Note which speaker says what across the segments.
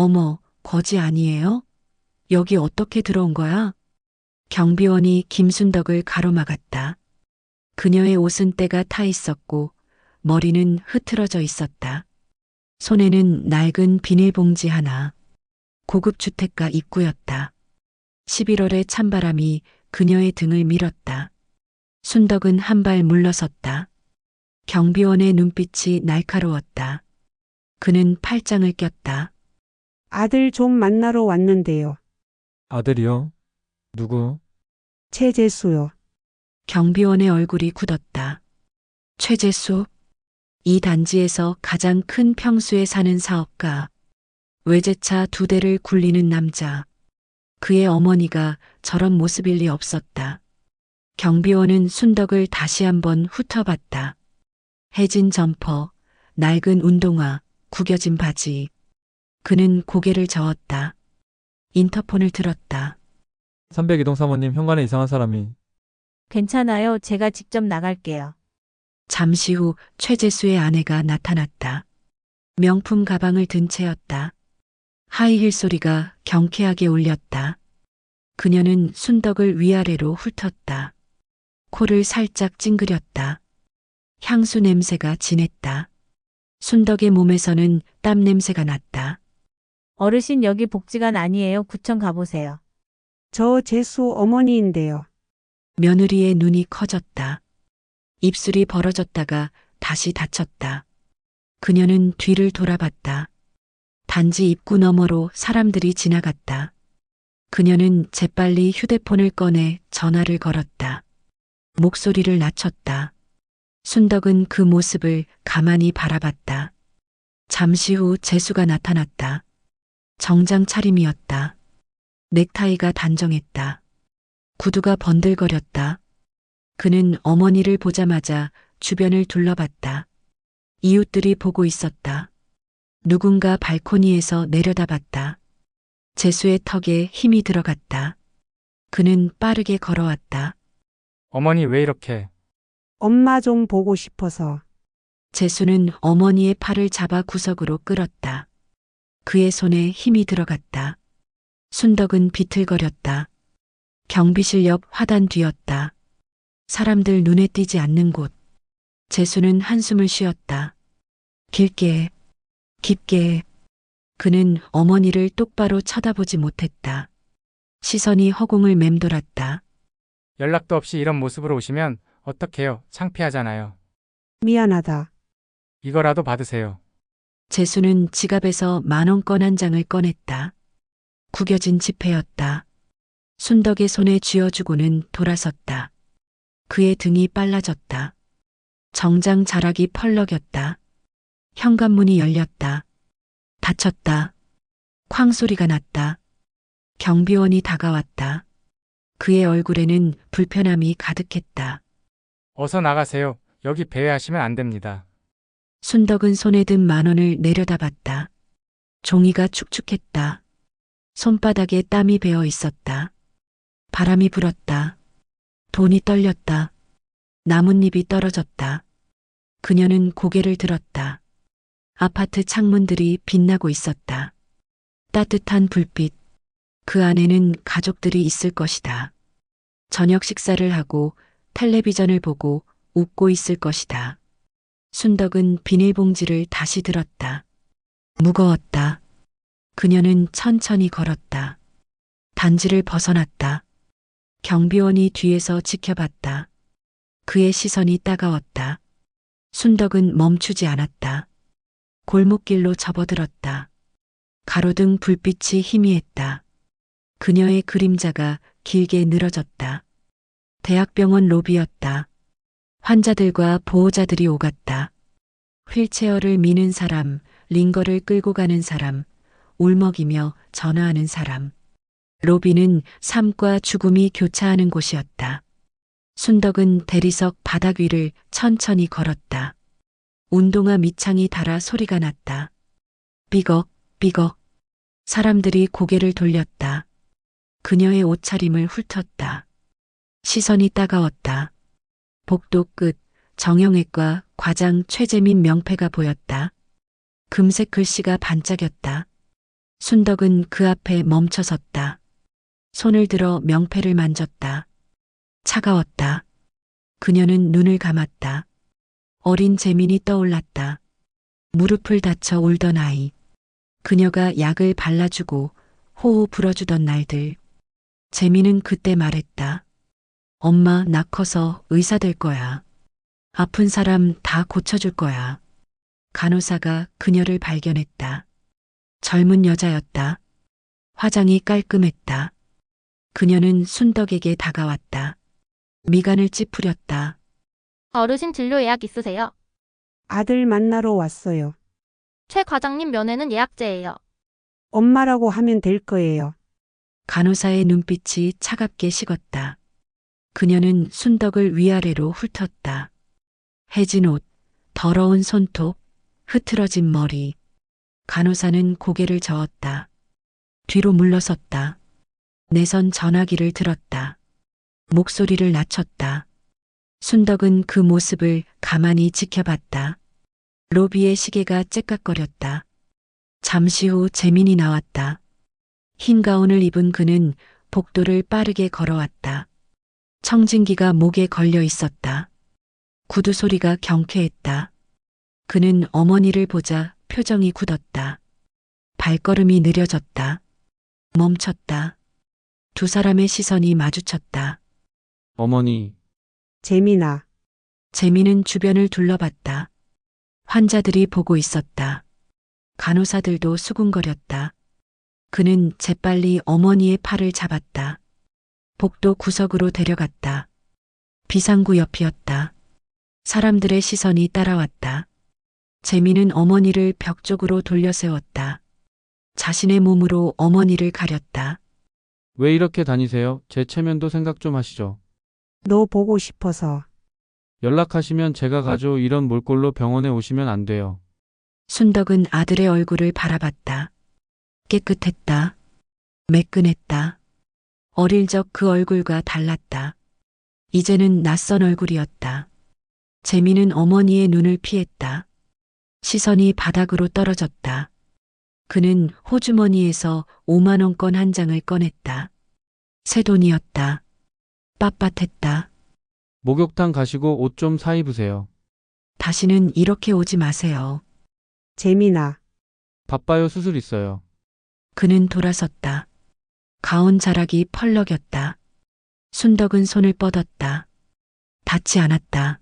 Speaker 1: 어머, 거지 아니에요? 여기 어떻게 들어온 거야? 경비원이 김순덕을 가로막았다. 그녀의 옷은 때가 타 있었고 머리는 흐트러져 있었다. 손에는 낡은 비닐봉지 하나. 고급 주택가 입구였다. 11월의 찬바람이 그녀의 등을 밀었다. 순덕은 한 발 물러섰다. 경비원의 눈빛이 날카로웠다. 그는 팔짱을 꼈다.
Speaker 2: 아들 좀 만나러 왔는데요.
Speaker 3: 아들이요? 누구?
Speaker 2: 최재수요.
Speaker 1: 경비원의 얼굴이 굳었다. 최재수? 이 단지에서 가장 큰 평수에 사는 사업가. 외제차 2대를 굴리는 남자. 그의 어머니가 저런 모습일 리 없었다. 경비원은 순덕을 다시 한번 훑어봤다. 해진 점퍼, 낡은 운동화, 구겨진 바지. 그는 고개를 저었다. 인터폰을 들었다.
Speaker 3: 302동 사모님, 현관에 이상한 사람이.
Speaker 4: 괜찮아요. 제가 직접 나갈게요.
Speaker 1: 잠시 후 최재수의 아내가 나타났다. 명품 가방을 든 채였다. 하이힐 소리가 경쾌하게 울렸다. 그녀는 순덕을 위아래로 훑었다. 코를 살짝 찡그렸다. 향수 냄새가 진했다. 순덕의 몸에서는 땀 냄새가 났다.
Speaker 4: 어르신 여기 복지관 아니에요. 구청 가보세요.
Speaker 2: 저 재수 어머니인데요.
Speaker 1: 며느리의 눈이 커졌다. 입술이 벌어졌다가 다시 닫혔다. 그녀는 뒤를 돌아봤다. 단지 입구 너머로 사람들이 지나갔다. 그녀는 재빨리 휴대폰을 꺼내 전화를 걸었다. 목소리를 낮췄다. 순덕은 그 모습을 가만히 바라봤다. 잠시 후 재수가 나타났다. 정장 차림이었다. 넥타이가 단정했다. 구두가 번들거렸다. 그는 어머니를 보자마자 주변을 둘러봤다. 이웃들이 보고 있었다. 누군가 발코니에서 내려다봤다. 재수의 턱에 힘이 들어갔다. 그는 빠르게 걸어왔다.
Speaker 5: 어머니 왜 이렇게?
Speaker 2: 엄마 좀 보고 싶어서.
Speaker 1: 재수는 어머니의 팔을 잡아 구석으로 끌었다. 그의 손에 힘이 들어갔다. 순덕은 비틀거렸다. 경비실 옆 화단 뒤였다. 사람들 눈에 띄지 않는 곳. 재수는 한숨을 쉬었다. 길게, 깊게. 그는 어머니를 똑바로 쳐다보지 못했다. 시선이 허공을 맴돌았다.
Speaker 5: 연락도 없이 이런 모습으로 오시면 어떡해요? 창피하잖아요.
Speaker 2: 미안하다.
Speaker 5: 이거라도 받으세요.
Speaker 1: 재수는 지갑에서 10,000원 한 장을 꺼냈다. 구겨진 지폐였다. 순덕의 손에 쥐어주고는 돌아섰다. 그의 등이 빨라졌다. 정장 자락이 펄럭였다. 현관문이 열렸다. 닫혔다. 쾅 소리가 났다. 경비원이 다가왔다. 그의 얼굴에는 불편함이 가득했다.
Speaker 5: 어서 나가세요. 여기 배회하시면 안 됩니다.
Speaker 1: 순덕은 손에 든 10,000원을 내려다봤다. 종이가 축축했다. 손바닥에 땀이 배어 있었다. 바람이 불었다. 돈이 떨렸다. 나뭇잎이 떨어졌다. 그녀는 고개를 들었다. 아파트 창문들이 빛나고 있었다. 따뜻한 불빛. 그 안에는 가족들이 있을 것이다. 저녁 식사를 하고 텔레비전을 보고 웃고 있을 것이다. 순덕은 비닐봉지를 다시 들었다. 무거웠다. 그녀는 천천히 걸었다. 단지를 벗어났다. 경비원이 뒤에서 지켜봤다. 그의 시선이 따가웠다. 순덕은 멈추지 않았다. 골목길로 접어들었다. 가로등 불빛이 희미했다. 그녀의 그림자가 길게 늘어졌다. 대학병원 로비였다. 환자들과 보호자들이 오갔다. 휠체어를 미는 사람, 링거를 끌고 가는 사람, 울먹이며 전화하는 사람. 로비는 삶과 죽음이 교차하는 곳이었다. 순덕은 대리석 바닥 위를 천천히 걸었다. 운동화 밑창이 닳아 소리가 났다. 삐걱, 삐걱. 사람들이 고개를 돌렸다. 그녀의 옷차림을 훑었다. 시선이 따가웠다. 복도 끝 정형외과 과장 최재민 명패가 보였다. 금색 글씨가 반짝였다. 순덕은 그 앞에 멈춰 섰다. 손을 들어 명패를 만졌다. 차가웠다. 그녀는 눈을 감았다. 어린 재민이 떠올랐다. 무릎을 다쳐 울던 아이. 그녀가 약을 발라주고 호호 불어주던 날들. 재민은 그때 말했다. 엄마, 나 커서 의사 될 거야. 아픈 사람 다 고쳐줄 거야. 간호사가 그녀를 발견했다. 젊은 여자였다. 화장이 깔끔했다. 그녀는 순덕에게 다가왔다. 미간을 찌푸렸다.
Speaker 6: 어르신 진료 예약 있으세요?
Speaker 2: 아들 만나러 왔어요.
Speaker 6: 최 과장님 면회는 예약제예요.
Speaker 2: 엄마라고 하면 될 거예요.
Speaker 1: 간호사의 눈빛이 차갑게 식었다. 그녀는 순덕을 위아래로 훑었다. 해진 옷, 더러운 손톱, 흐트러진 머리. 간호사는 고개를 저었다. 뒤로 물러섰다. 내선 전화기를 들었다. 목소리를 낮췄다. 순덕은 그 모습을 가만히 지켜봤다. 로비의 시계가 째깍거렸다. 잠시 후 재민이 나왔다. 흰 가운을 입은 그는 복도를 빠르게 걸어왔다. 청진기가 목에 걸려 있었다. 구두 소리가 경쾌했다. 그는 어머니를 보자 표정이 굳었다. 발걸음이 느려졌다. 멈췄다. 두 사람의 시선이 마주쳤다.
Speaker 3: 어머니,
Speaker 2: 재민아,
Speaker 1: 재민은 주변을 둘러봤다. 환자들이 보고 있었다. 간호사들도 수군거렸다. 그는 재빨리 어머니의 팔을 잡았다. 복도 구석으로 데려갔다. 비상구 옆이었다. 사람들의 시선이 따라왔다. 재민은 어머니를 벽 쪽으로 돌려 세웠다. 자신의 몸으로 어머니를 가렸다.
Speaker 7: 왜 이렇게 다니세요? 제 체면도 생각 좀 하시죠.
Speaker 2: 너 보고 싶어서.
Speaker 7: 연락하시면 제가 가죠. 이런 몰골로 병원에 오시면 안 돼요.
Speaker 1: 순덕은 아들의 얼굴을 바라봤다. 깨끗했다. 매끈했다. 어릴 적 그 얼굴과 달랐다. 이제는 낯선 얼굴이었다. 재민은 어머니의 눈을 피했다. 시선이 바닥으로 떨어졌다. 그는 호주머니에서 5만 원권 한 장을 꺼냈다. 새 돈이었다. 빳빳했다.
Speaker 7: 목욕탕 가시고 옷 좀 사 입으세요.
Speaker 1: 다시는 이렇게 오지 마세요.
Speaker 2: 재민아,
Speaker 7: 바빠요. 수술 있어요.
Speaker 1: 그는 돌아섰다. 가운 자락이 펄럭였다. 순덕은 손을 뻗었다. 닿지 않았다.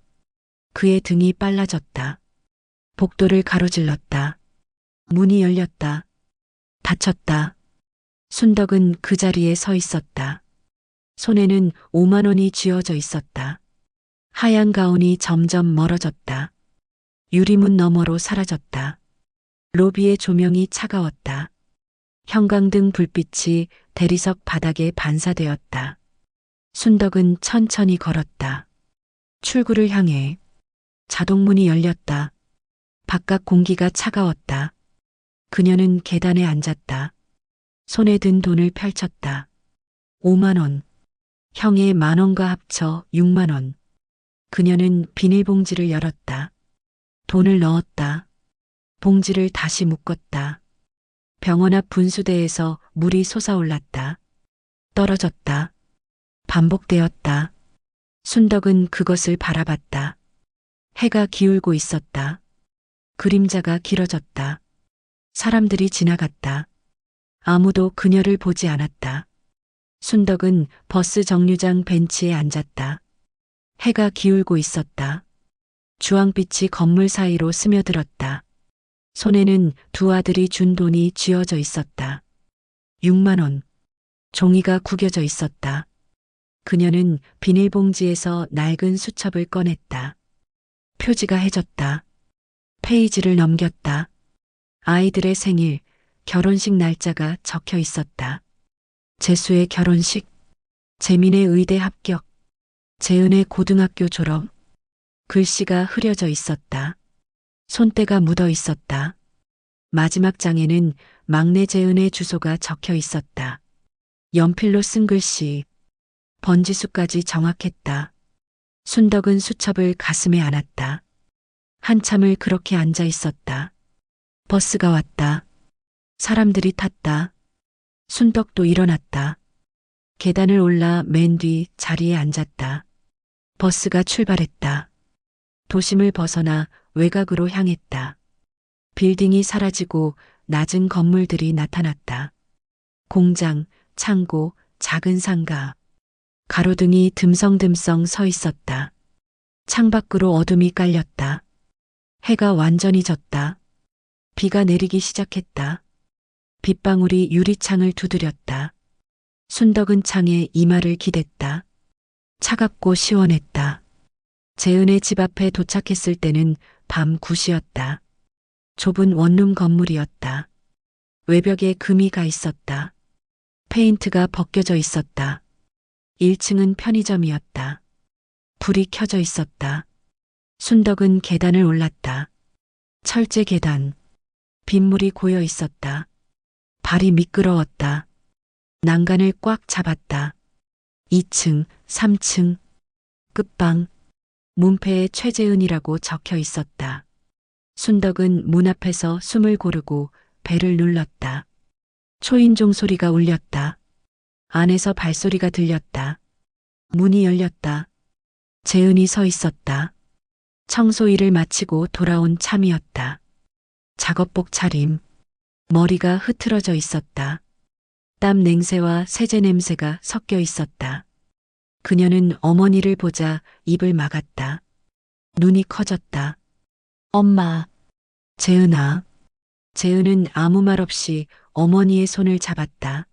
Speaker 1: 그의 등이 빨라졌다. 복도를 가로질렀다. 문이 열렸다. 닫혔다. 순덕은 그 자리에 서 있었다. 손에는 5만 원이 쥐어져 있었다. 하얀 가운이 점점 멀어졌다. 유리문 너머로 사라졌다. 로비의 조명이 차가웠다. 형광등 불빛이 대리석 바닥에 반사되었다. 순덕은 천천히 걸었다. 출구를 향해 자동문이 열렸다. 바깥 공기가 차가웠다. 그녀는 계단에 앉았다. 손에 든 돈을 펼쳤다. 5만 원. 형의 만 원과 합쳐 6만 원. 그녀는 비닐봉지를 열었다. 돈을 넣었다. 봉지를 다시 묶었다. 병원 앞 분수대에서 물이 솟아올랐다. 떨어졌다. 반복되었다. 순덕은 그것을 바라봤다. 해가 기울고 있었다. 그림자가 길어졌다. 사람들이 지나갔다. 아무도 그녀를 보지 않았다. 순덕은 버스 정류장 벤치에 앉았다. 해가 기울고 있었다. 주황빛이 건물 사이로 스며들었다. 손에는 두 아들이 준 돈이 쥐어져 있었다. 6만 원. 종이가 구겨져 있었다. 그녀는 비닐봉지에서 낡은 수첩을 꺼냈다. 표지가 해졌다. 페이지를 넘겼다. 아이들의 생일, 결혼식 날짜가 적혀 있었다. 재수의 결혼식, 재민의 의대 합격, 재은의 고등학교 졸업. 글씨가 흐려져 있었다. 손때가 묻어 있었다. 마지막 장에는 막내 재은의 주소가 적혀 있었다. 연필로 쓴 글씨, 번지수까지 정확했다. 순덕은 수첩을 가슴에 안았다. 한참을 그렇게 앉아 있었다. 버스가 왔다. 사람들이 탔다. 순덕도 일어났다. 계단을 올라 맨 뒤 자리에 앉았다. 버스가 출발했다. 도심을 벗어나 외곽으로 향했다. 빌딩이 사라지고 낮은 건물들이 나타났다. 공장, 창고, 작은 상가. 가로등이 듬성듬성 서 있었다. 창밖으로 어둠이 깔렸다. 해가 완전히 졌다. 비가 내리기 시작했다. 빗방울이 유리창을 두드렸다. 순덕은 창에 이마를 기댔다. 차갑고 시원했다. 재은의 집 앞에 도착했을 때는 밤 9시였다. 좁은 원룸 건물이었다. 외벽에 금이 가 있었다. 페인트가 벗겨져 있었다. 1층은 편의점이었다. 불이 켜져 있었다. 순덕은 계단을 올랐다. 철제 계단. 빗물이 고여 있었다. 발이 미끄러웠다. 난간을 꽉 잡았다. 2층, 3층. 끝방. 문패에 최재은이라고 적혀 있었다. 순덕은 문 앞에서 숨을 고르고 벨을 눌렀다. 초인종 소리가 울렸다. 안에서 발소리가 들렸다. 문이 열렸다. 재은이 서 있었다. 청소 일을 마치고 돌아온 참이었다. 작업복 차림. 머리가 흐트러져 있었다. 땀 냉새와 세제 냄새가 섞여 있었다. 그녀는 어머니를 보자 입을 막았다. 눈이 커졌다. 엄마. 재은아. 재은은 아무 말 없이 어머니의 손을 잡았다.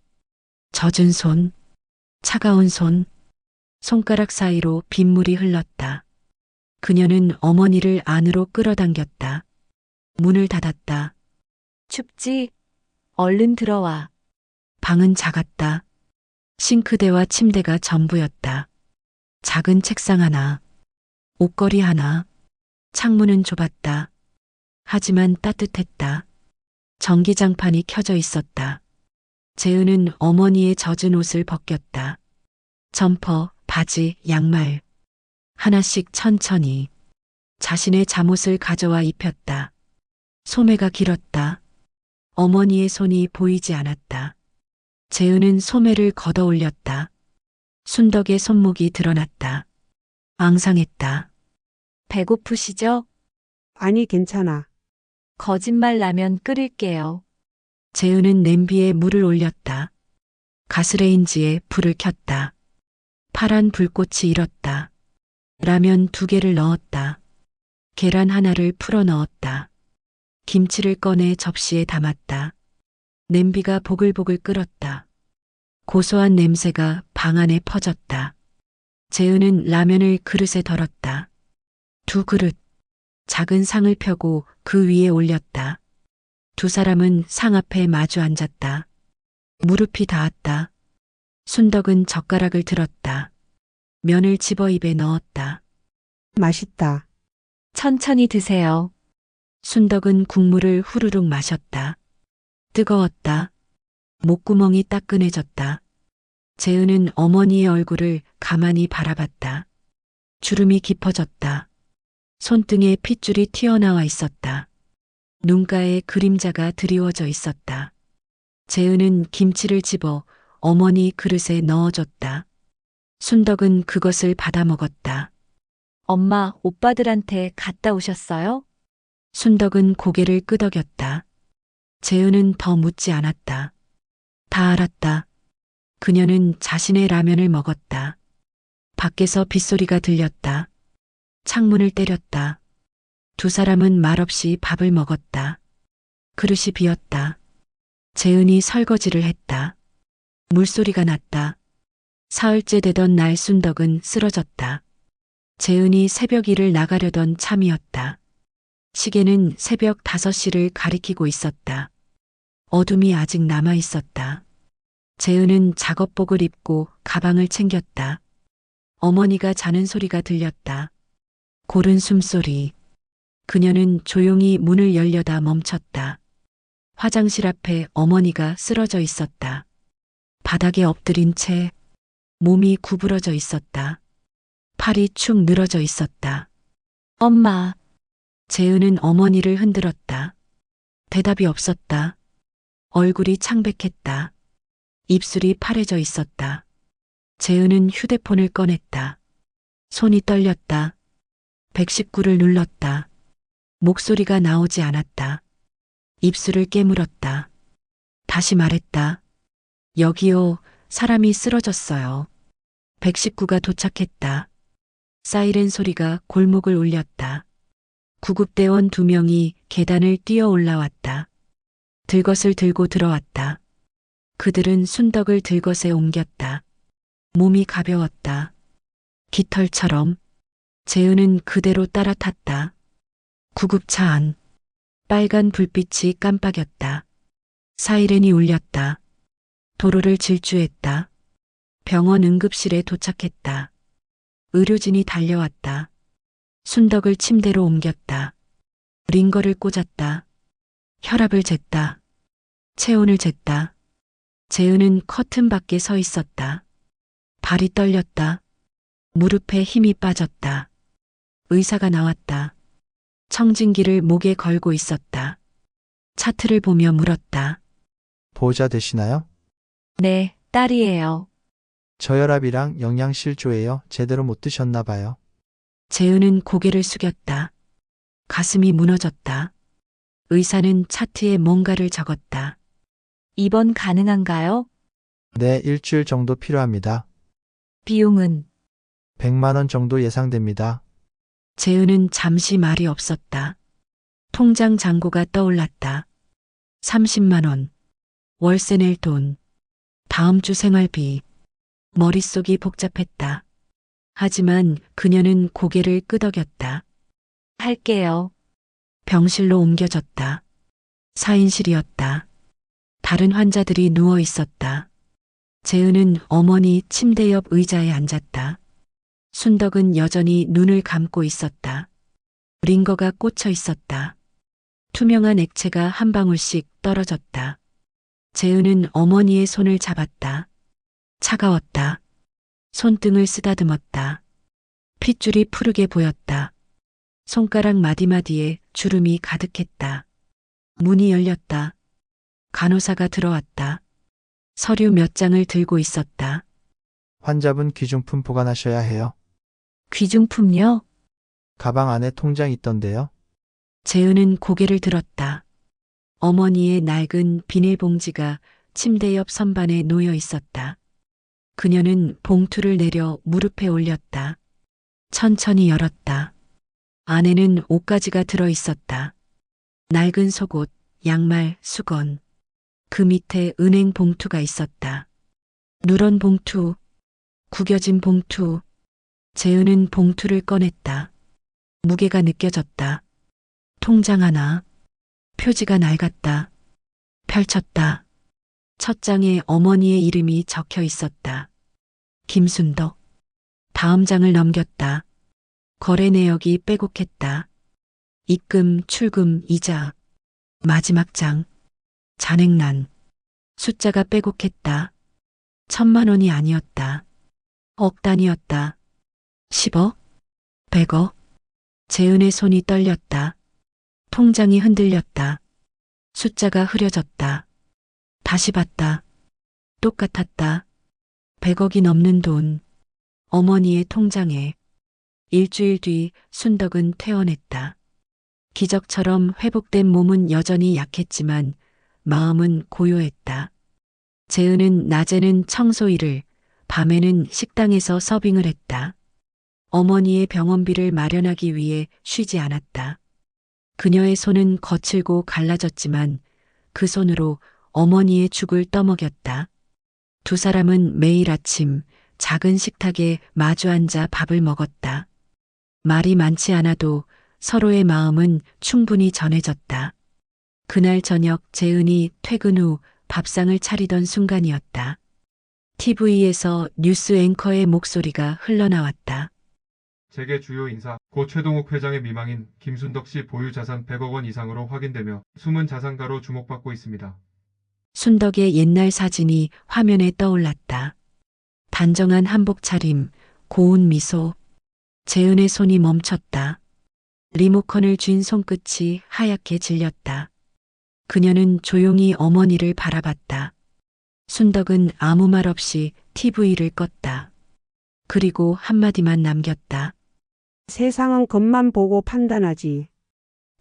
Speaker 1: 젖은 손, 차가운 손, 손가락 사이로 빗물이 흘렀다. 그녀는 어머니를 안으로 끌어당겼다. 문을 닫았다. 춥지? 얼른 들어와. 방은 작았다. 싱크대와 침대가 전부였다. 작은 책상 하나, 옷걸이 하나, 창문은 좁았다. 하지만 따뜻했다. 전기장판이 켜져 있었다. 재은은 어머니의 젖은 옷을 벗겼다. 점퍼, 바지, 양말. 하나씩 천천히. 자신의 잠옷을 가져와 입혔다. 소매가 길었다. 어머니의 손이 보이지 않았다. 재은은 소매를 걷어 올렸다. 순덕의 손목이 드러났다. 앙상했다. 배고프시죠?
Speaker 2: 아니, 괜찮아.
Speaker 1: 거짓말 나면 끓일게요. 재은은 냄비에 물을 올렸다. 가스레인지에 불을 켰다. 파란 불꽃이 일었다. 라면 2개를 넣었다. 계란 하나를 풀어 넣었다. 김치를 꺼내 접시에 담았다. 냄비가 보글보글 끓었다. 고소한 냄새가 방 안에 퍼졌다. 재은은 라면을 그릇에 덜었다. 2그릇. 작은 상을 펴고 그 위에 올렸다. 2 사람은 상 앞에 마주 앉았다. 무릎이 닿았다. 순덕은 젓가락을 들었다. 면을 집어 입에 넣었다.
Speaker 2: 맛있다.
Speaker 1: 천천히 드세요. 순덕은 국물을 후루룩 마셨다. 뜨거웠다. 목구멍이 따끈해졌다. 재은은 어머니의 얼굴을 가만히 바라봤다. 주름이 깊어졌다. 손등에 핏줄이 튀어나와 있었다. 눈가에 그림자가 드리워져 있었다. 재은은 김치를 집어 어머니 그릇에 넣어줬다. 순덕은 그것을 받아 먹었다. 엄마, 오빠들한테 갔다 오셨어요? 순덕은 고개를 끄덕였다. 재은은 더 묻지 않았다. 다 알았다. 그녀는 자신의 라면을 먹었다. 밖에서 빗소리가 들렸다. 창문을 때렸다. 2 사람은 말없이 밥을 먹었다. 그릇이 비었다. 재은이 설거지를 했다. 물소리가 났다. 사흘째 되던 날 순덕은 쓰러졌다. 재은이 새벽 일을 나가려던 참이었다. 시계는 새벽 5시를 가리키고 있었다. 어둠이 아직 남아 있었다. 재은은 작업복을 입고 가방을 챙겼다. 어머니가 자는 소리가 들렸다. 고른 숨소리. 그녀는 조용히 문을 열려다 멈췄다. 화장실 앞에 어머니가 쓰러져 있었다. 바닥에 엎드린 채 몸이 구부러져 있었다. 팔이 축 늘어져 있었다. 엄마. 재은은 어머니를 흔들었다. 대답이 없었다. 얼굴이 창백했다. 입술이 파래져 있었다. 재은은 휴대폰을 꺼냈다. 손이 떨렸다. 119를 눌렀다. 목소리가 나오지 않았다. 입술을 깨물었다. 다시 말했다. 여기요, 사람이 쓰러졌어요. 119가 도착했다. 사이렌 소리가 골목을 울렸다. 구급대원 2명이 계단을 뛰어 올라왔다. 들것을 들고 들어왔다. 그들은 순덕을 들것에 옮겼다. 몸이 가벼웠다. 깃털처럼. 재은은 그대로 따라 탔다. 구급차 안. 빨간 불빛이 깜빡였다. 사이렌이 울렸다. 도로를 질주했다. 병원 응급실에 도착했다. 의료진이 달려왔다. 순덕을 침대로 옮겼다. 링거를 꽂았다. 혈압을 쟀다. 체온을 쟀다. 재은은 커튼 밖에 서 있었다. 발이 떨렸다. 무릎에 힘이 빠졌다. 의사가 나왔다. 청진기를 목에 걸고 있었다. 차트를 보며 물었다.
Speaker 8: 보호자 되시나요?
Speaker 1: 네, 딸이에요.
Speaker 8: 저혈압이랑 영양실조예요. 제대로 못 드셨나 봐요.
Speaker 1: 재은은 고개를 숙였다. 가슴이 무너졌다. 의사는 차트에 뭔가를 적었다. 입원 가능한가요?
Speaker 8: 네, 일주일 정도 필요합니다.
Speaker 1: 비용은?
Speaker 8: 100만 원 정도 예상됩니다.
Speaker 1: 재은은 잠시 말이 없었다. 통장 잔고가 떠올랐다. 30만 원. 월세 낼 돈. 다음 주 생활비. 머릿속이 복잡했다. 하지만 그녀는 고개를 끄덕였다. 할게요. 병실로 옮겨졌다. 4인실이었다. 다른 환자들이 누워 있었다. 재은은 어머니 침대 옆 의자에 앉았다. 순덕은 여전히 눈을 감고 있었다. 링거가 꽂혀 있었다. 투명한 액체가 한 방울씩 떨어졌다. 재은은 어머니의 손을 잡았다. 차가웠다. 손등을 쓰다듬었다. 핏줄이 푸르게 보였다. 손가락 마디마디에 주름이 가득했다. 문이 열렸다. 간호사가 들어왔다. 서류 몇 장을 들고 있었다.
Speaker 8: 환자분 귀중품 보관하셔야 해요.
Speaker 1: 귀중품요?
Speaker 8: 가방 안에 통장 있던데요.
Speaker 1: 재은은 고개를 들었다. 어머니의 낡은 비닐봉지가 침대 옆 선반에 놓여 있었다. 그녀는 봉투를 내려 무릎에 올렸다. 천천히 열었다. 안에는 옷가지가 들어 있었다. 낡은 속옷, 양말, 수건. 그 밑에 은행 봉투가 있었다. 누런 봉투, 구겨진 봉투. 재은은 봉투를 꺼냈다. 무게가 느껴졌다. 통장 하나. 표지가 낡았다. 펼쳤다. 첫 장에 어머니의 이름이 적혀 있었다. 김순덕. 다음 장을 넘겼다. 거래 내역이 빼곡했다. 입금, 출금, 이자. 마지막 장. 잔액란. 숫자가 빼곡했다. 1,000만 원이 아니었다. 억 단위였다. 10억? 100억? 재은의 손이 떨렸다. 통장이 흔들렸다. 숫자가 흐려졌다. 다시 봤다. 똑같았다. 100억이 넘는 돈. 어머니의 통장에. 일주일 뒤 순덕은 퇴원했다. 기적처럼 회복된 몸은 여전히 약했지만 마음은 고요했다. 재은은 낮에는 청소 일을, 밤에는 식당에서 서빙을 했다. 어머니의 병원비를 마련하기 위해 쉬지 않았다. 그녀의 손은 거칠고 갈라졌지만 그 손으로 어머니의 죽을 떠먹였다. 두 사람은 매일 아침 작은 식탁에 마주 앉아 밥을 먹었다. 말이 많지 않아도 서로의 마음은 충분히 전해졌다. 그날 저녁 재은이 퇴근 후 밥상을 차리던 순간이었다. TV에서 뉴스 앵커의 목소리가 흘러나왔다.
Speaker 9: 재계 주요 인사, 고 최동욱 회장의 미망인 김순덕 씨 보유 자산 100억 원 이상으로 확인되며 숨은 자산가로 주목받고 있습니다.
Speaker 1: 순덕의 옛날 사진이 화면에 떠올랐다. 단정한 한복 차림, 고운 미소. 재은의 손이 멈췄다. 리모컨을 쥔 손끝이 하얗게 질렸다. 그녀는 조용히 어머니를 바라봤다. 순덕은 아무 말 없이 TV를 껐다. 그리고 한마디만 남겼다.
Speaker 2: 세상은 겉만 보고 판단하지.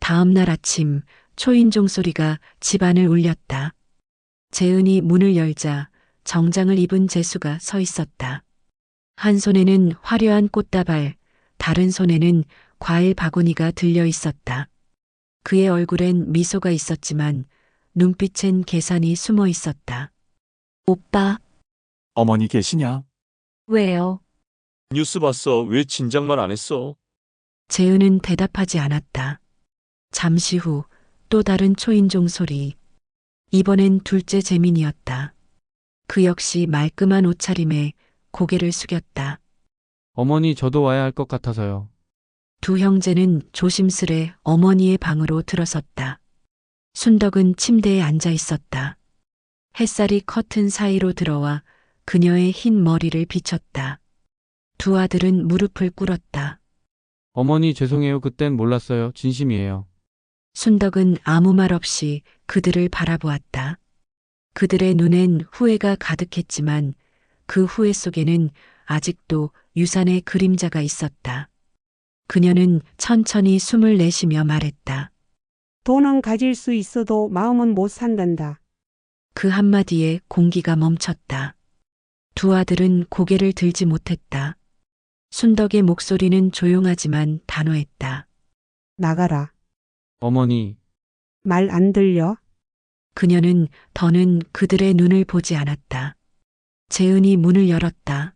Speaker 1: 다음 날 아침 초인종 소리가 집안을 울렸다. 재은이 문을 열자 정장을 입은 재수가 서 있었다. 한 손에는 화려한 꽃다발, 다른 손에는 과일 바구니가 들려 있었다. 그의 얼굴엔 미소가 있었지만 눈빛엔 계산이 숨어 있었다. 오빠,
Speaker 10: 어머니 계시냐?
Speaker 1: 왜요?
Speaker 10: 뉴스 봤어. 왜 진작 말 안 했어?
Speaker 1: 재은은 대답하지 않았다. 잠시 후 또 다른 초인종 소리. 이번엔 둘째 재민이었다. 그 역시 말끔한 옷차림에 고개를 숙였다.
Speaker 7: 어머니 저도 와야 할 것 같아서요.
Speaker 1: 두 형제는 조심스레 어머니의 방으로 들어섰다. 순덕은 침대에 앉아 있었다. 햇살이 커튼 사이로 들어와 그녀의 흰 머리를 비쳤다. 두 아들은 무릎을 꿇었다.
Speaker 7: 어머니 죄송해요. 그땐 몰랐어요. 진심이에요.
Speaker 1: 순덕은 아무 말 없이 그들을 바라보았다. 그들의 눈엔 후회가 가득했지만 그 후회 속에는 아직도 유산의 그림자가 있었다. 그녀는 천천히 숨을 내쉬며 말했다.
Speaker 2: 돈은 가질 수 있어도 마음은 못 산단다.
Speaker 1: 그 한마디에 공기가 멈췄다. 두 아들은 고개를 들지 못했다. 순덕의 목소리는 조용하지만 단호했다.
Speaker 2: 나가라.
Speaker 7: 어머니,
Speaker 2: 말 안 들려?
Speaker 1: 그녀는 더는 그들의 눈을 보지 않았다. 재은이 문을 열었다.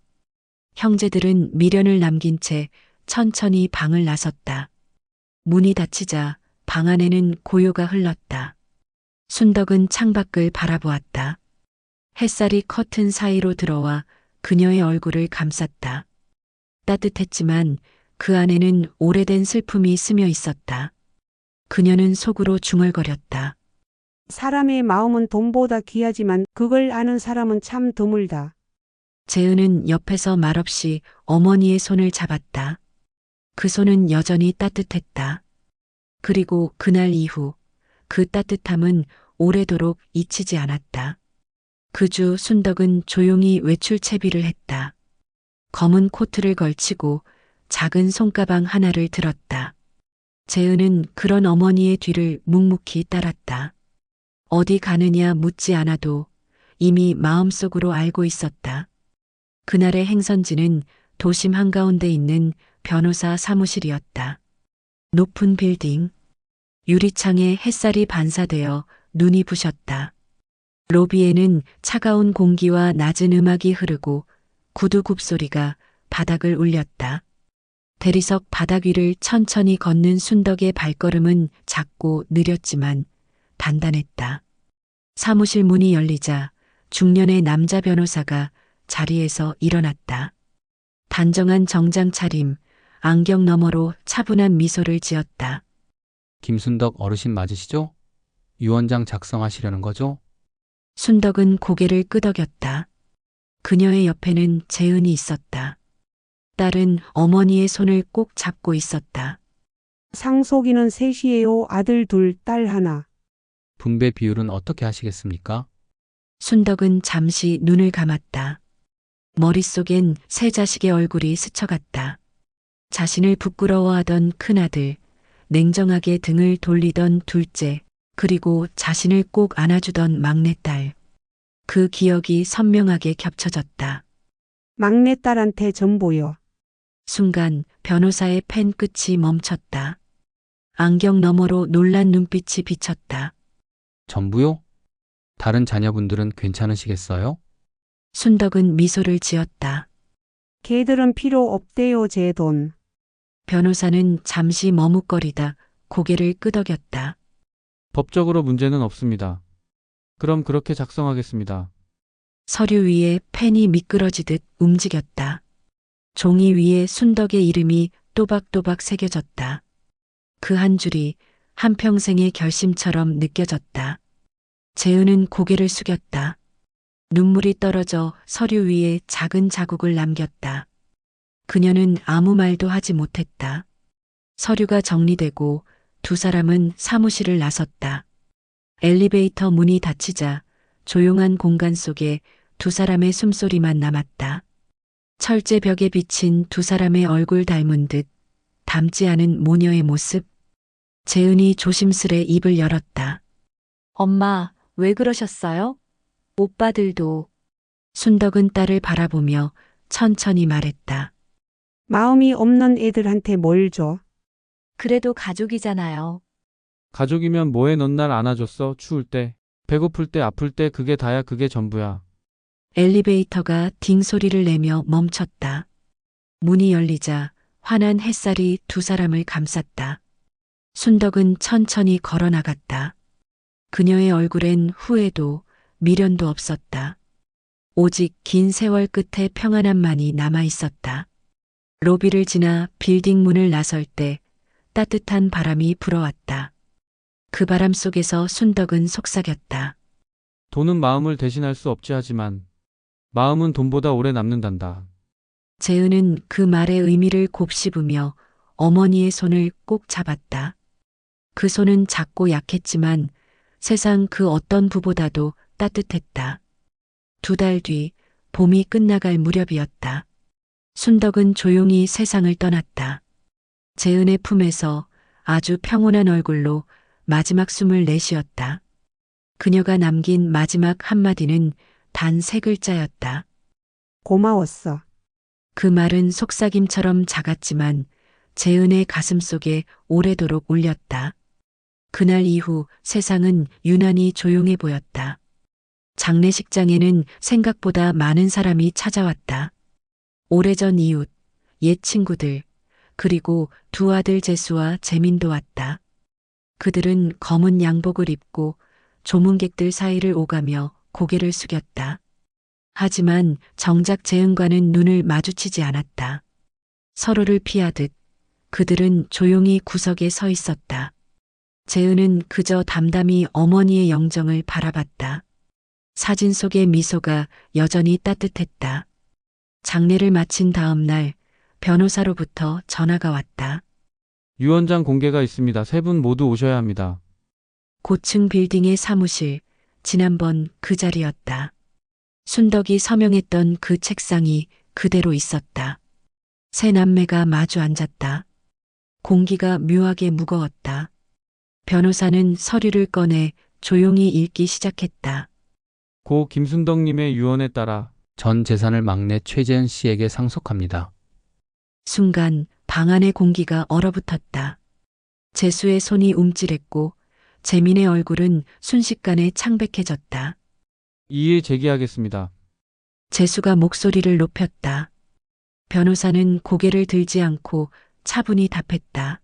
Speaker 1: 형제들은 미련을 남긴 채 천천히 방을 나섰다. 문이 닫히자 방 안에는 고요가 흘렀다. 순덕은 창밖을 바라보았다. 햇살이 커튼 사이로 들어와 그녀의 얼굴을 감쌌다. 따뜻했지만 그 안에는 오래된 슬픔이 스며 있었다. 그녀는 속으로 중얼거렸다.
Speaker 2: 사람의 마음은 돈보다 귀하지만 그걸 아는 사람은 참 드물다.
Speaker 1: 재은은 옆에서 말없이 어머니의 손을 잡았다. 그 손은 여전히 따뜻했다. 그리고 그날 이후 그 따뜻함은 오래도록 잊히지 않았다. 그 주 순덕은 조용히 외출 채비를 했다. 검은 코트를 걸치고 작은 손가방 하나를 들었다. 재은은 그런 어머니의 뒤를 묵묵히 따랐다. 어디 가느냐 묻지 않아도 이미 마음속으로 알고 있었다. 그날의 행선지는 도심 한가운데 있는 변호사 사무실이었다. 높은 빌딩, 유리창에 햇살이 반사되어 눈이 부셨다. 로비에는 차가운 공기와 낮은 음악이 흐르고 구두 굽소리가 바닥을 울렸다. 대리석 바닥 위를 천천히 걷는 순덕의 발걸음은 작고 느렸지만 단단했다. 사무실 문이 열리자 중년의 남자 변호사가 자리에서 일어났다. 단정한 정장 차림, 안경 너머로 차분한 미소를 지었다.
Speaker 11: 김순덕 어르신 맞으시죠? 유언장 작성하시려는 거죠?
Speaker 1: 순덕은 고개를 끄덕였다. 그녀의 옆에는 재은이 있었다. 딸은 어머니의 손을 꼭 잡고 있었다.
Speaker 2: 상속인은 셋이에요. 아들 둘, 딸 하나.
Speaker 11: 분배 비율은 어떻게 하시겠습니까?
Speaker 1: 순덕은 잠시 눈을 감았다. 머릿속엔 세 자식의 얼굴이 스쳐갔다. 자신을 부끄러워하던 큰아들, 냉정하게 등을 돌리던 둘째, 그리고 자신을 꼭 안아주던 막내딸. 그 기억이 선명하게 겹쳐졌다.
Speaker 2: 막내딸한테 전보여.
Speaker 1: 순간 변호사의 펜 끝이 멈췄다. 안경 너머로 놀란 눈빛이 비쳤다.
Speaker 11: 전부요? 다른 자녀분들은 괜찮으시겠어요?
Speaker 1: 순덕은 미소를 지었다.
Speaker 2: 걔들은 필요 없대요. 제 돈.
Speaker 1: 변호사는 잠시 머뭇거리다 고개를 끄덕였다.
Speaker 7: 법적으로 문제는 없습니다. 그럼 그렇게 작성하겠습니다.
Speaker 1: 서류 위에 펜이 미끄러지듯 움직였다. 종이 위에 순덕의 이름이 또박또박 새겨졌다. 그 한 줄이 한평생의 결심처럼 느껴졌다. 재은은 고개를 숙였다. 눈물이 떨어져 서류 위에 작은 자국을 남겼다. 그녀는 아무 말도 하지 못했다. 서류가 정리되고 두 사람은 사무실을 나섰다. 엘리베이터 문이 닫히자 조용한 공간 속에 두 사람의 숨소리만 남았다. 철제 벽에 비친 두 사람의 얼굴 닮은 듯 닮지 않은 모녀의 모습. 재은이 조심스레 입을 열었다.
Speaker 12: 엄마, 왜 그러셨어요? 오빠들도.
Speaker 1: 순덕은 딸을 바라보며 천천히 말했다.
Speaker 2: 마음이 없는 애들한테 뭘 줘?
Speaker 12: 그래도 가족이잖아요.
Speaker 7: 가족이면 뭐해 넌 날 안아줬어. 추울 때, 배고플 때, 아플 때 그게 다야. 그게 전부야.
Speaker 1: 엘리베이터가 딩 소리를 내며 멈췄다. 문이 열리자 환한 햇살이 두 사람을 감쌌다. 순덕은 천천히 걸어 나갔다. 그녀의 얼굴엔 후회도 미련도 없었다. 오직 긴 세월 끝에 평안함만이 남아 있었다. 로비를 지나 빌딩 문을 나설 때 따뜻한 바람이 불어왔다. 그 바람 속에서 순덕은 속삭였다.
Speaker 7: 돈은 마음을 대신할 수 없지 하지만 마음은 돈보다 오래 남는단다.
Speaker 1: 재은은 그 말의 의미를 곱씹으며 어머니의 손을 꼭 잡았다. 그 손은 작고 약했지만 세상 그 어떤 부보다도 따뜻했다. 2달 뒤 봄이 끝나갈 무렵이었다. 순덕은 조용히 세상을 떠났다. 재은의 품에서 아주 평온한 얼굴로 마지막 숨을 내쉬었다. 그녀가 남긴 마지막 한마디는 단 3글자였다.
Speaker 2: 고마웠어.
Speaker 1: 그 말은 속삭임처럼 작았지만 재은의 가슴 속에 오래도록 울렸다. 그날 이후 세상은 유난히 조용해 보였다. 장례식장에는 생각보다 많은 사람이 찾아왔다. 오래전 이웃, 옛 친구들, 그리고 두 아들 재수와 재민도 왔다. 그들은 검은 양복을 입고 조문객들 사이를 오가며 고개를 숙였다. 하지만 정작 재은과는 눈을 마주치지 않았다. 서로를 피하듯 그들은 조용히 구석에 서 있었다. 재은은 그저 담담히 어머니의 영정을 바라봤다. 사진 속의 미소가 여전히 따뜻했다. 장례를 마친 다음 날 변호사로부터 전화가 왔다.
Speaker 7: 유언장 공개가 있습니다. 3분 모두 오셔야 합니다.
Speaker 1: 고층 빌딩의 사무실, 지난번 그 자리였다. 순덕이 서명했던 그 책상이 그대로 있었다. 세 남매가 마주 앉았다. 공기가 묘하게 무거웠다. 변호사는 서류를 꺼내 조용히 읽기 시작했다.
Speaker 7: 고 김순덕님의 유언에 따라
Speaker 11: 전 재산을 막내 최재은 씨에게 상속합니다.
Speaker 1: 순간 방 안의 공기가 얼어붙었다. 재수의 손이 움찔했고 재민의 얼굴은 순식간에 창백해졌다.
Speaker 7: 이의 제기하겠습니다.
Speaker 1: 재수가 목소리를 높였다. 변호사는 고개를 들지 않고 차분히 답했다.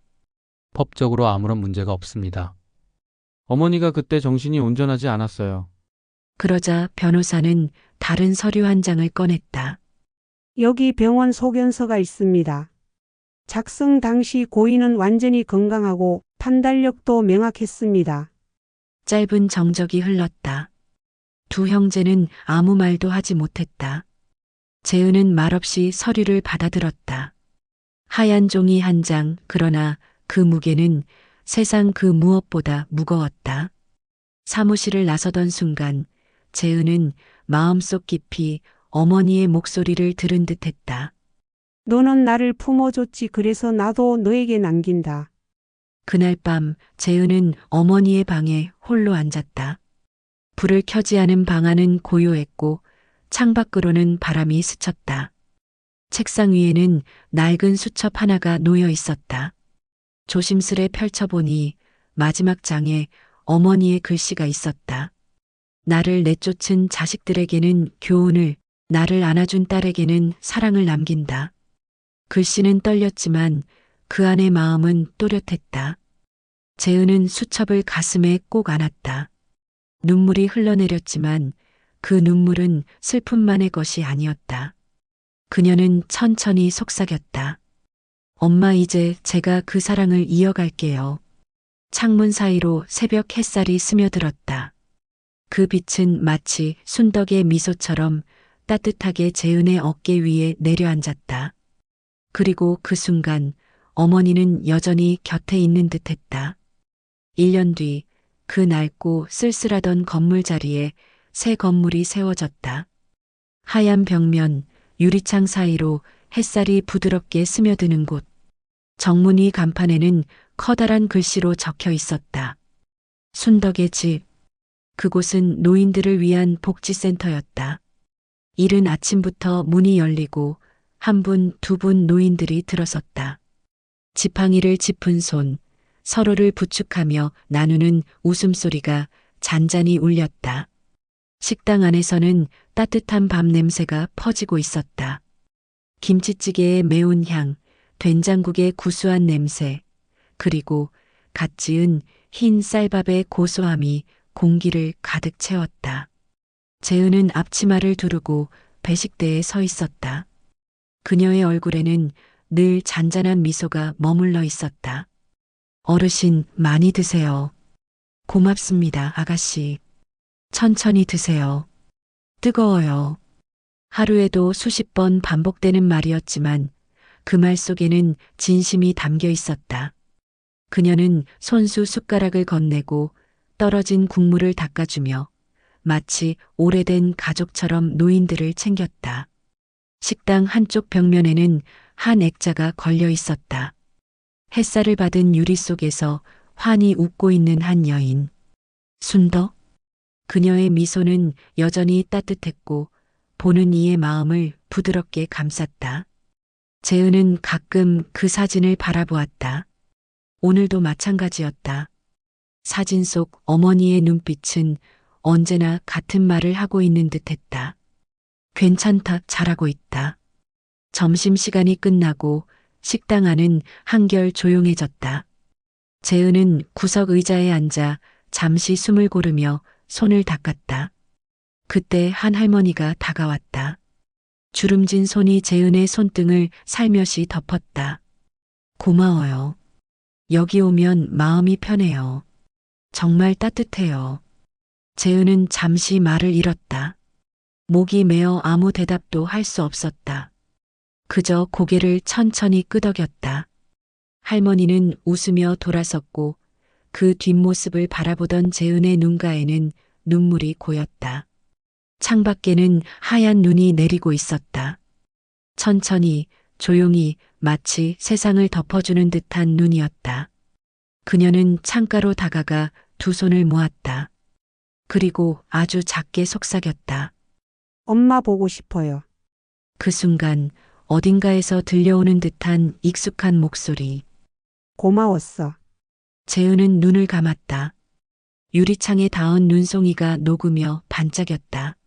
Speaker 11: 법적으로 아무런 문제가 없습니다.
Speaker 7: 어머니가 그때 정신이 온전하지 않았어요.
Speaker 1: 그러자 변호사는 다른 서류 한 장을 꺼냈다.
Speaker 2: 여기 병원 소견서가 있습니다. 작성 당시 고인은 완전히 건강하고 판단력도 명확했습니다.
Speaker 1: 짧은 정적이 흘렀다. 두 형제는 아무 말도 하지 못했다. 재은은 말없이 서류를 받아들었다. 하얀 종이 한 장, 그러나 그 무게는 세상 그 무엇보다 무거웠다. 사무실을 나서던 순간 재은은 마음속 깊이 어머니의 목소리를 들은 듯했다.
Speaker 2: 너는 나를 품어줬지. 그래서 나도 너에게 남긴다.
Speaker 1: 그날 밤 재은은 어머니의 방에 홀로 앉았다. 불을 켜지 않은 방 안은 고요했고 창밖으로는 바람이 스쳤다. 책상 위에는 낡은 수첩 하나가 놓여 있었다. 조심스레 펼쳐보니 마지막 장에 어머니의 글씨가 있었다. 나를 내쫓은 자식들에게는 교훈을, 나를 안아준 딸에게는 사랑을 남긴다. 글씨는 떨렸지만 그 안의 마음은 또렷했다. 재은은 수첩을 가슴에 꼭 안았다. 눈물이 흘러내렸지만 그 눈물은 슬픔만의 것이 아니었다. 그녀는 천천히 속삭였다. 엄마, 이제 제가 그 사랑을 이어갈게요. 창문 사이로 새벽 햇살이 스며들었다. 그 빛은 마치 순덕의 미소처럼 따뜻하게 재은의 어깨 위에 내려앉았다. 그리고 그 순간 어머니는 여전히 곁에 있는 듯했다. 1년 뒤 그 낡고 쓸쓸하던 건물 자리에 새 건물이 세워졌다. 하얀 벽면, 유리창 사이로 햇살이 부드럽게 스며드는 곳. 정문위 간판에는 커다란 글씨로 적혀 있었다. 순덕의 집. 그곳은 노인들을 위한 복지센터였다. 이른 아침부터 문이 열리고 한 분, 두 분 노인들이 들어섰다. 지팡이를 짚은 손, 서로를 부축하며 나누는 웃음소리가 잔잔히 울렸다. 식당 안에서는 따뜻한 밥 냄새가 퍼지고 있었다. 김치찌개의 매운 향, 된장국의 구수한 냄새, 그리고 갓 지은 흰 쌀밥의 고소함이 공기를 가득 채웠다. 재은은 앞치마를 두르고 배식대에 서 있었다. 그녀의 얼굴에는 늘 잔잔한 미소가 머물러 있었다. 어르신, 많이 드세요. 고맙습니다, 아가씨. 천천히 드세요. 뜨거워요. 하루에도 수십 번 반복되는 말이었지만 그 말 속에는 진심이 담겨 있었다. 그녀는 손수 숟가락을 건네고 떨어진 국물을 닦아주며 마치 오래된 가족처럼 노인들을 챙겼다. 식당 한쪽 벽면에는 한 액자가 걸려 있었다. 햇살을 받은 유리 속에서 환히 웃고 있는 한 여인. 순덕? 그녀의 미소는 여전히 따뜻했고 보는 이의 마음을 부드럽게 감쌌다. 재은은 가끔 그 사진을 바라보았다. 오늘도 마찬가지였다. 사진 속 어머니의 눈빛은 언제나 같은 말을 하고 있는 듯했다. 괜찮다, 잘하고 있다. 점심시간이 끝나고 식당 안은 한결 조용해졌다. 재은은 구석 의자에 앉아 잠시 숨을 고르며 손을 닦았다. 그때 한 할머니가 다가왔다. 주름진 손이 재은의 손등을 살며시 덮었다. 고마워요. 여기 오면 마음이 편해요. 정말 따뜻해요. 재은은 잠시 말을 잃었다. 목이 메어 아무 대답도 할 수 없었다. 그저 고개를 천천히 끄덕였다. 할머니는 웃으며 돌아섰고 그 뒷모습을 바라보던 재은의 눈가에는 눈물이 고였다. 창밖에는 하얀 눈이 내리고 있었다. 천천히, 조용히 마치 세상을 덮어주는 듯한 눈이었다. 그녀는 창가로 다가가 두 손을 모았다. 그리고 아주 작게 속삭였다.
Speaker 2: 엄마 보고 싶어요.
Speaker 1: 그 순간 어딘가에서 들려오는 듯한 익숙한 목소리.
Speaker 2: 고마웠어.
Speaker 1: 재은은 눈을 감았다. 유리창에 닿은 눈송이가 녹으며 반짝였다.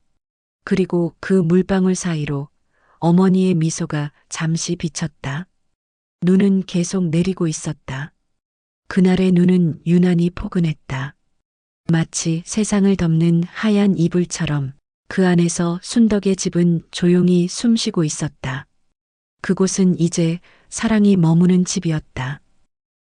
Speaker 1: 그리고 그 물방울 사이로 어머니의 미소가 잠시 비쳤다. 눈은 계속 내리고 있었다. 그날의 눈은 유난히 포근했다. 마치 세상을 덮는 하얀 이불처럼 그 안에서 순덕의 집은 조용히 숨쉬고 있었다. 그곳은 이제 사랑이 머무는 집이었다.